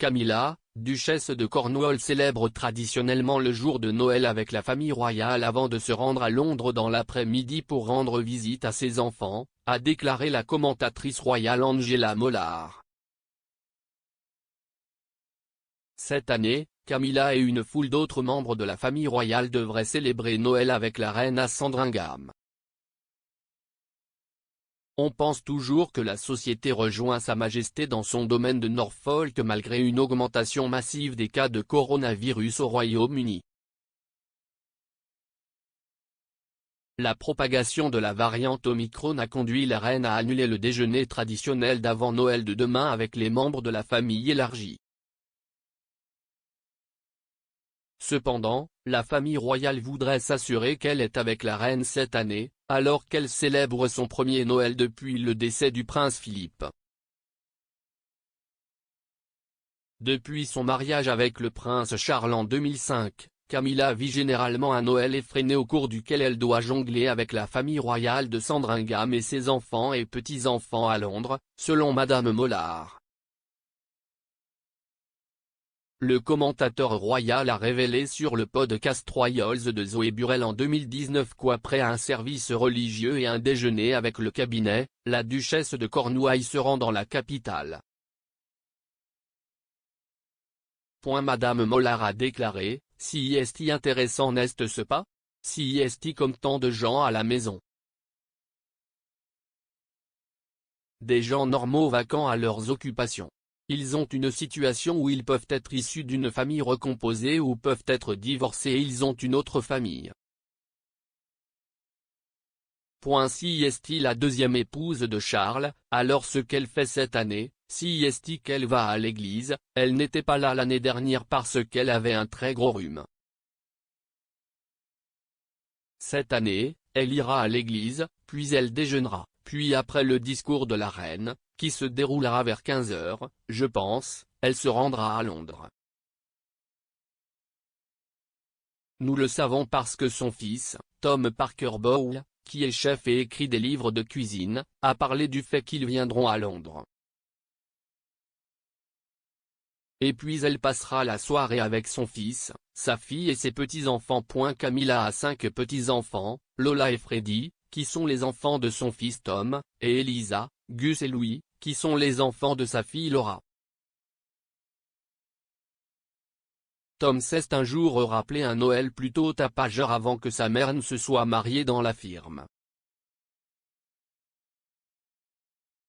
Camilla, duchesse de Cornwall célèbre traditionnellement le jour de Noël avec la famille royale avant de se rendre à Londres dans l'après-midi pour rendre visite à ses enfants, a déclaré la commentatrice royale Angela Mollard. Cette année, Camilla et une foule d'autres membres de la famille royale devraient célébrer Noël avec la reine à Sandringham. On pense toujours que la société rejoint Sa Majesté dans son domaine de Norfolk malgré une augmentation massive des cas de coronavirus au Royaume-Uni. La propagation de la variante Omicron a conduit la reine à annuler le déjeuner traditionnel d'avant Noël de demain avec les membres de la famille élargie. Cependant, la famille royale voudrait s'assurer qu'elle est avec la reine cette année, alors qu'elle célèbre son premier Noël depuis le décès du prince Philippe. Depuis son mariage avec le prince Charles en 2005, Camilla vit généralement un Noël effréné au cours duquel elle doit jongler avec la famille royale de Sandringham et ses enfants et petits-enfants à Londres, selon Madame Mollard. Le commentateur royal a révélé sur le podcast Royals de Zoé Burrell en 2019 qu'après un service religieux et un déjeuner avec le cabinet, la duchesse de Cornouailles se rend dans la capitale. Madame Mollard a déclaré, « Si est intéressant n'est-ce pas ? Si est comme tant de gens à la maison. Des gens normaux vacants à leurs occupations. Ils ont une situation où ils peuvent être issus d'une famille recomposée ou peuvent être divorcés et ils ont une autre famille. Si est la deuxième épouse de Charles, alors ce qu'elle fait cette année, si est qu'elle va à l'église, elle n'était pas là l'année dernière parce qu'elle avait un très gros rhume. Cette année, elle ira à l'église, puis elle déjeunera, puis après le discours de la reine, qui se déroulera vers 15 h, je pense, elle se rendra à Londres. Nous le savons parce que son fils, Tom Parker Bowl, qui est chef et écrit des livres de cuisine, a parlé du fait qu'ils viendront à Londres. Et puis elle passera la soirée avec son fils, sa fille et ses petits-enfants. Camilla a 5 petits-enfants, Lola et Freddie, qui sont les enfants de son fils Tom, et Elisa, Gus et Louis, qui sont les enfants de sa fille Laura. Tom s'est un jour rappelé un Noël plutôt tapageur avant que sa mère ne se soit mariée dans la firme.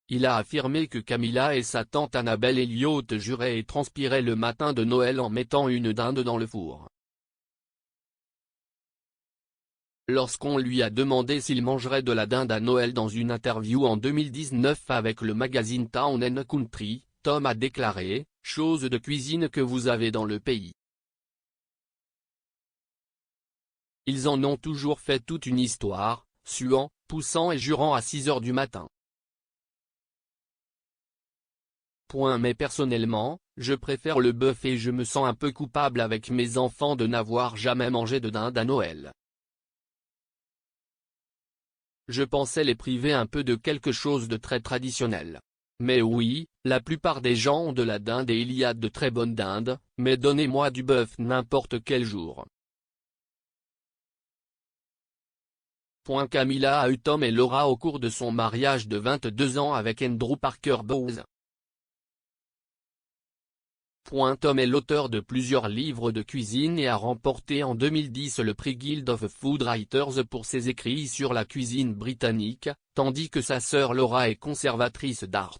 Il a affirmé que Camilla et sa tante Annabelle Elliott juraient et transpiraient le matin de Noël en mettant une dinde dans le four. Lorsqu'on lui a demandé s'il mangerait de la dinde à Noël dans une interview en 2019 avec le magazine Town & Country, Tom a déclaré « Chose de cuisine que vous avez dans le pays. Ils en ont toujours fait toute une histoire, suant, poussant et jurant à 6 h du matin. Mais personnellement, je préfère le bœuf et je me sens un peu coupable avec mes enfants de n'avoir jamais mangé de dinde à Noël. Je pensais les priver un peu de quelque chose de très traditionnel. Mais oui, la plupart des gens ont de la dinde et il y a de très bonnes dindes, mais donnez-moi du bœuf n'importe quel jour. » Camilla a eu Tom et Laura au cours de son mariage de 22 ans avec Andrew Parker Bowles. Tom est l'auteur de plusieurs livres de cuisine et a remporté en 2010 le prix Guild of Food Writers pour ses écrits sur la cuisine britannique, tandis que sa sœur Laura est conservatrice d'art.